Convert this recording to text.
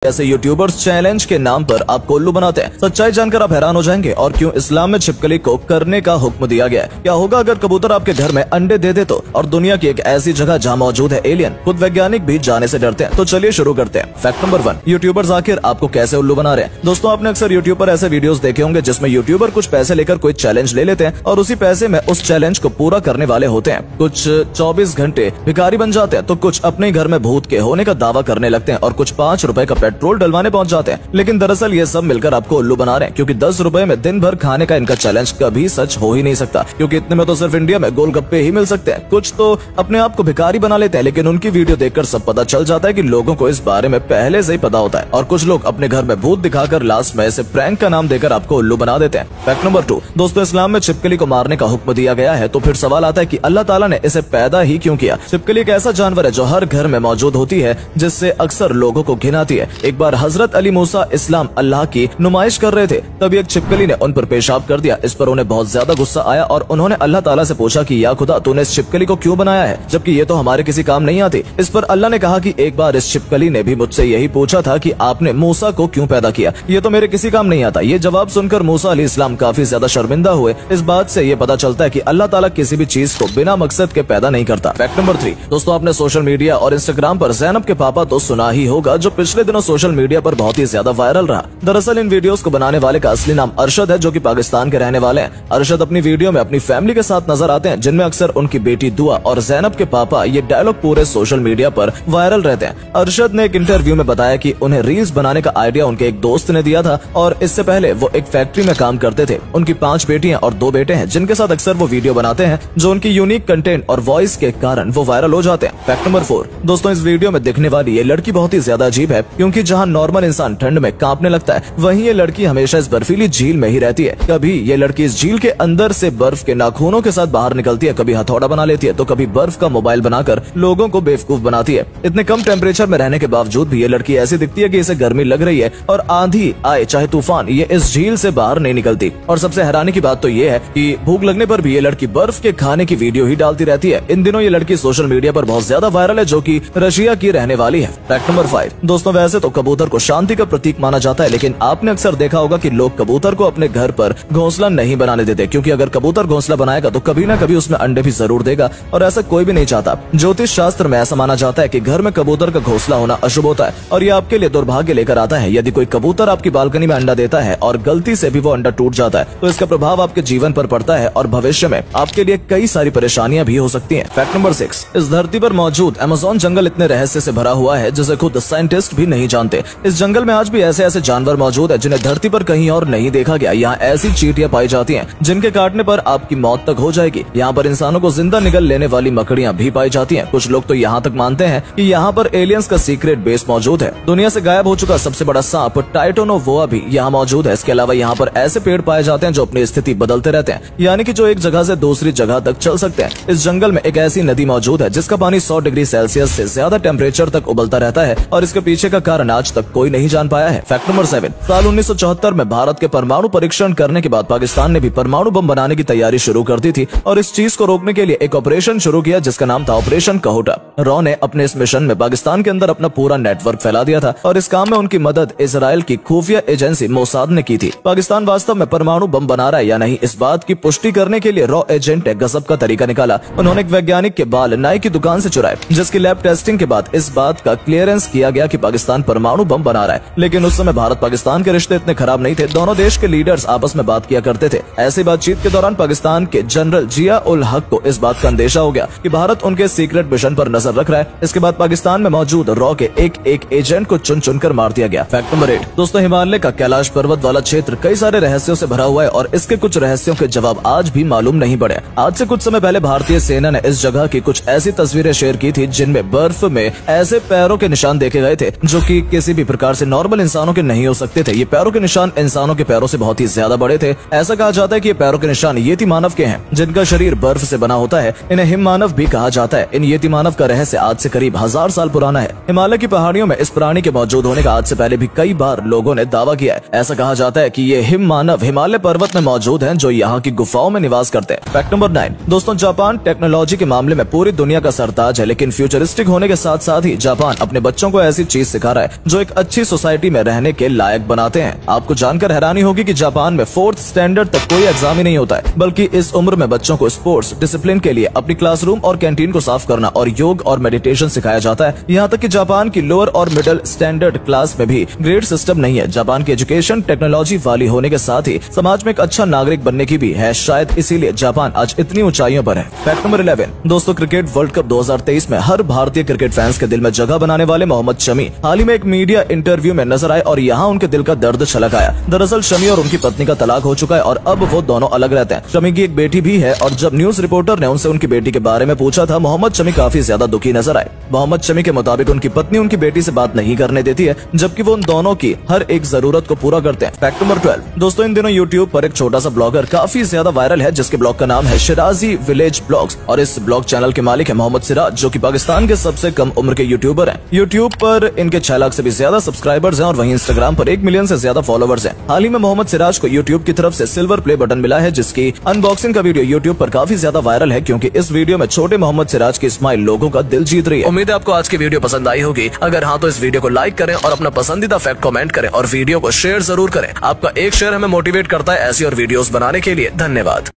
ऐसे YouTubers challenge के नाम पर आपको उल्लू बनाते हैं। सच्चाई जानकर आप हैरान हो जाएंगे और क्यों इस्लाम में छिपकली को करने का हुक्म दिया गया है। क्या होगा अगर कबूतर आपके घर में अंडे दे दे तो, और दुनिया की एक ऐसी जगह जहां मौजूद है एलियन। खुद वैज्ञानिक भी जाने से डरते हैं। तो चलिए शुरू करते हैं। फैक्ट नंबर 1, यूट्यूबर्स आखिर आपको कैसे उल्लू बना रहे हैं। दोस्तों, आपने अक्सर यूट्यूब पर ऐसे वीडियोस देखे होंगे जिसमें यूट्यूबर कुछ पैसे लेकर कोई चैलेंज ले लेते हैं और उसी पैसे में उस चैलेंज को पूरा करने वाले होते हैं। कुछ 24 घंटे भिखारी बन जाते हैं तो कुछ अपने घर में भूत के होने का दावा करने लगते हैं और कुछ 5 रुपए का पेट्रोल डलवाने पहुंच जाते हैं। लेकिन दरअसल ये सब मिलकर आपको उल्लू बना रहे हैं, क्योंकि 10 रुपए में दिन भर खाने का इनका चैलेंज कभी सच हो ही नहीं सकता, क्योंकि इतने में तो सिर्फ इंडिया में गोलगप्पे ही मिल सकते हैं। कुछ तो अपने आप को भिखारी बना लेते हैं, लेकिन उनकी वीडियो देखकर सब पता चल जाता है कि लोगों को इस बारे में पहले से ही पता होता है। और कुछ लोग अपने घर में भूत दिखाकर लास्ट में इसे प्रैंक का नाम देकर आपको उल्लू बना देते हैं। फैक्ट नंबर 2, दोस्तों, इस्लाम में छिपकली को मारने का हुक्म दिया गया है, तो फिर सवाल आता है कि अल्लाह ताला ने इसे पैदा ही क्यों किया। छिपकली एक ऐसा जानवर है जो हर घर में मौजूद होती है, जिससे अक्सर लोगों को घिन आती है। एक बार हजरत अली मूसा इस्लाम अल्लाह की नुमाइश कर रहे थे, तभी एक छिपकली ने उन पर पेशाब कर दिया। इस पर उन्हें बहुत ज्यादा गुस्सा आया और उन्होंने अल्लाह ताला से पूछा कि या खुदा, तूने इस छिपकली को क्यों बनाया है, जबकि ये तो हमारे किसी काम नहीं आती। इस पर अल्लाह ने कहा कि एक बार इस छिपकली ने भी मुझसे यही पूछा था कि आपने मूसा को क्यों पैदा किया, ये तो मेरे किसी काम नहीं आता। ये जवाब सुनकर मूसा अलैहि इस्लाम काफी ज्यादा शर्मिंदा हुए। इस बात से ये पता चलता है कि अल्लाह ताला किसी भी चीज को बिना मकसद के पैदा नहीं करता। फैक्ट नंबर 3, दोस्तों, आपने सोशल मीडिया और इंस्टाग्राम पर ज़ैनब के पापा तो सुना ही होगा, जो पिछले दिनों सोशल मीडिया पर बहुत ही ज्यादा वायरल रहा। दरअसल इन वीडियोस को बनाने वाले का असली नाम अरशद है, जो कि पाकिस्तान के रहने वाले हैं। अरशद अपनी वीडियो में अपनी फैमिली के साथ नजर आते हैं, जिनमें अक्सर उनकी बेटी दुआ और ज़ैनब के पापा ये डायलॉग पूरे सोशल मीडिया पर वायरल रहते हैं। अरशद ने एक इंटरव्यू में बताया कि उन्हें रील्स बनाने का आइडिया उनके एक दोस्त ने दिया था और इससे पहले वो एक फैक्ट्री में काम करते थे। उनकी 5 बेटियां और 2 बेटे हैं, जिनके साथ अक्सर वो वीडियो बनाते हैं, जो उनकी यूनिक कंटेंट और वॉइस के कारण वो वायरल हो जाते हैं। फैक्ट नंबर 4, दोस्तों, इस वीडियो में दिखने वाली ये लड़की बहुत ही ज्यादा अजीब है, क्योंकि जहाँ नॉर्मल इंसान ठंड में कांपने लगता है, वहीं ये लड़की हमेशा इस बर्फीली झील में ही रहती है। कभी ये लड़की इस झील के अंदर से बर्फ के नाखूनों के साथ बाहर निकलती है, कभी हथौड़ा बना लेती है, तो कभी बर्फ का मोबाइल बनाकर लोगों को बेवकूफ बनाती है। इतने कम टेम्परेचर में रहने के बावजूद भी ये लड़की ऐसी दिखती है कि इसे गर्मी लग रही है, और आंधी आए चाहे तूफान, ये इस झील से बाहर नहीं निकलती। और सबसे हैरानी की बात तो ये है कि भूख लगने पर भी ये लड़की बर्फ के खाने की वीडियो ही डालती रहती है। इन दिनों ये लड़की सोशल मीडिया पर बहुत ज्यादा वायरल है, जो कि रशिया की रहने वाली है। फैक्ट नंबर 5, दोस्तों, वैसे तो कबूतर को शांति का प्रतीक माना जाता है, लेकिन आपने अक्सर देखा होगा कि लोग कबूतर को अपने घर पर घोंसला नहीं बनाने देते, क्योंकि अगर कबूतर घोंसला बनाएगा तो कभी ना कभी उसमें अंडे भी जरूर देगा, और ऐसा कोई भी नहीं चाहता। ज्योतिष शास्त्र में ऐसा माना जाता है कि घर में कबूतर का घोंसला होना अशुभ होता है और ये आपके लिए दुर्भाग्य लेकर आता है। यदि कोई कबूतर आपकी बालकनी में अंडा देता है और गलती से भी वो अंडा टूट जाता है, तो इसका प्रभाव आपके जीवन पर पड़ता है और भविष्य में आपके लिए कई सारी परेशानियां भी हो सकती हैं। फैक्ट नंबर 6, इस धरती पर मौजूद अमेज़न जंगल इतने रहस्य से भरा हुआ है जिसे खुद साइंटिस्ट भी नहीं जानते। इस जंगल में आज भी ऐसे ऐसे जानवर मौजूद है जिन्हें धरती पर कहीं और नहीं देखा गया। यहाँ ऐसी चींटियां पाई जाती हैं जिनके काटने पर आपकी मौत तक हो जाएगी। यहाँ पर इंसानों को जिंदा निगल लेने वाली मकड़ियाँ भी पाई जाती हैं। कुछ लोग तो यहाँ तक मानते हैं कि यहाँ पर एलियंस का सीक्रेट बेस मौजूद है। दुनिया से गायब हो चुका सबसे बड़ा सांप टाइटोनोवोआ भी यहाँ मौजूद है। इसके अलावा यहाँ पर ऐसे पेड़ पाए जाते हैं जो अपनी स्थिति बदलते रहते हैं, यानी कि जो एक जगह से दूसरी जगह तक चल सकते हैं। इस जंगल में एक ऐसी नदी मौजूद है जिसका पानी 100 डिग्री सेल्सियस से ज्यादा टेम्परेचर तक उबलता रहता है, और इसके पीछे का कारण आज तक कोई नहीं जान पाया है। फैक्ट नंबर 7, साल 1974 में भारत के परमाणु परीक्षण करने के बाद पाकिस्तान ने भी परमाणु बम बनाने की तैयारी शुरू कर दी थी, और इस चीज को रोकने के लिए एक ऑपरेशन शुरू किया जिसका नाम था ऑपरेशन कहूटा। रॉ ने अपने इस मिशन में पाकिस्तान के अंदर अपना पूरा नेटवर्क फैला दिया था, और इस काम में उनकी मदद इजराइल की खुफिया एजेंसी मोसाद ने की थी। पाकिस्तान वास्तव में परमाणु बम बना रहा है या नहीं, इस बात की पुष्टि करने के लिए रॉ एजेंट ने गजब का तरीका निकाला। उन्होंने एक वैज्ञानिक के बाल नाई की दुकान से चुराए, जिसकी लैब टेस्टिंग के बाद इस बात का क्लियरेंस किया गया कि पाकिस्तान परमाणु बम बना रहा है। लेकिन उस समय भारत पाकिस्तान के रिश्ते इतने खराब नहीं थे। दोनों देश के लीडर्स आपस में बात किया करते थे। ऐसी बातचीत के दौरान पाकिस्तान के जनरल जिया उल हक को इस बात का अंदेशा हो गया कि भारत उनके सीक्रेट मिशन पर नजर रख रहा है। इसके बाद पाकिस्तान में मौजूद रॉ के एक एजेंट को चुन चुनकर मार दिया गया। फैक्ट नंबर 8, दोस्तों, हिमालय का कैलाश पर्वत वाला क्षेत्र कई सारे रहस्यों से भरा हुआ है, और इसके कुछ रहस्यों के जवाब आज भी मालूम नहीं पड़े। आज से कुछ समय पहले भारतीय सेना ने इस जगह की कुछ ऐसी तस्वीरें शेयर की थी जिनमें बर्फ में ऐसे पैरों के निशान देखे गए थे जो कि किसी भी प्रकार से नॉर्मल इंसानों के नहीं हो सकते थे। ये पैरों के निशान इंसानों के पैरों से बहुत ही ज्यादा बड़े थे। ऐसा कहा जाता है कि ये पैरों के निशान येती मानव के हैं, जिनका शरीर बर्फ से बना होता है। इन्हें हिम मानव भी कहा जाता है। इन येती मानव का रहस्य आज से करीब 1000 साल पुराना है। हिमालय की पहाड़ियों में इस प्राणी के मौजूद होने का आज से पहले भी कई बार लोगों ने दावा किया है। ऐसा कहा जाता है कि ये हिम मानव हिमालय पर्वत में मौजूद हैं, जो यहाँ की गुफाओं में निवास करते हैं। फैक्ट नंबर 9, दोस्तों, जापान टेक्नोलॉजी के मामले में पूरी दुनिया का सरताज है, लेकिन फ्यूचरिस्टिक होने के साथ साथ ही जापान अपने बच्चों को ऐसी चीज सिखा रहा है है जो एक अच्छी सोसाइटी में रहने के लायक बनाते हैं। आपको जानकर हैरानी होगी कि जापान में 4th स्टैंडर्ड तक कोई एग्जाम ही नहीं होता है, बल्कि इस उम्र में बच्चों को स्पोर्ट्स डिसिप्लिन के लिए अपनी क्लासरूम और कैंटीन को साफ करना और योग और मेडिटेशन सिखाया जाता है। यहाँ तक कि जापान की लोअर और मिडिल स्टैंडर्ड क्लास में भी ग्रेड सिस्टम नहीं है। जापान की एजुकेशन टेक्नोलॉजी वाली होने के साथ ही समाज में एक अच्छा नागरिक बनने की भी है, शायद इसीलिए जापान आज इतनी ऊंचाइयों पर है। फैक्ट नंबर 11 दोस्तों, क्रिकेट वर्ल्ड कप 2023 में हर भारतीय क्रिकेट फैंस के दिल में जगह बनाने वाले मोहम्मद शमी हाल ही में एक मीडिया इंटरव्यू में नजर आए और यहाँ उनके दिल का दर्द छलक आया। दरअसल शमी और उनकी पत्नी का तलाक हो चुका है और अब वो दोनों अलग रहते हैं। शमी की एक बेटी भी है और जब न्यूज रिपोर्टर ने उनसे उनकी बेटी के बारे में पूछा था, मोहम्मद शमी काफी ज्यादा दुखी नजर आए। मोहम्मद शमी के मुताबिक उनकी पत्नी उनकी बेटी से बात नहीं करने देती है, जबकि वो उन दोनों की हर एक जरूरत को पूरा करते हैं। फैक्ट नंबर 12 दोस्तों, इन दिनों यूट्यूब पर एक छोटा सा ब्लॉगर काफी ज्यादा वायरल है, जिसके ब्लॉग का नाम है शिराजी विलेज ब्लॉग्स और इस ब्लॉग चैनल के मालिक है मोहम्मद सिराज, जो कि पाकिस्तान के सबसे कम उम्र के यूट्यूबर हैं। यूट्यूब पर इनके 6 लाख से भी ज्यादा सब्सक्राइबर्स हैं और वहीं इंस्टाग्राम पर 1 मिलियन से ज्यादा फॉलोवर्स हैं। हाल ही में मोहम्मद सिराज को यूट्यूब की तरफ से सिल्वर प्ले बटन मिला है, जिसकी अनबॉक्सिंग का वीडियो यूट्यूब पर काफी ज्यादा वायरल है, क्योंकि इस वीडियो में छोटे मोहम्मद सिराज की स्माइल लोगों का दिल जीत रही है। उम्मीद है आपको आज की वीडियो पसंद आई होगी। अगर हाँ तो इस वीडियो को लाइक करें और अपना पसंदीदा फैक्ट कमेंट करें और वीडियो को शेयर जरूर करें। आपका एक शेयर हमें मोटिवेट करता है ऐसी और वीडियोस बनाने के लिए। धन्यवाद।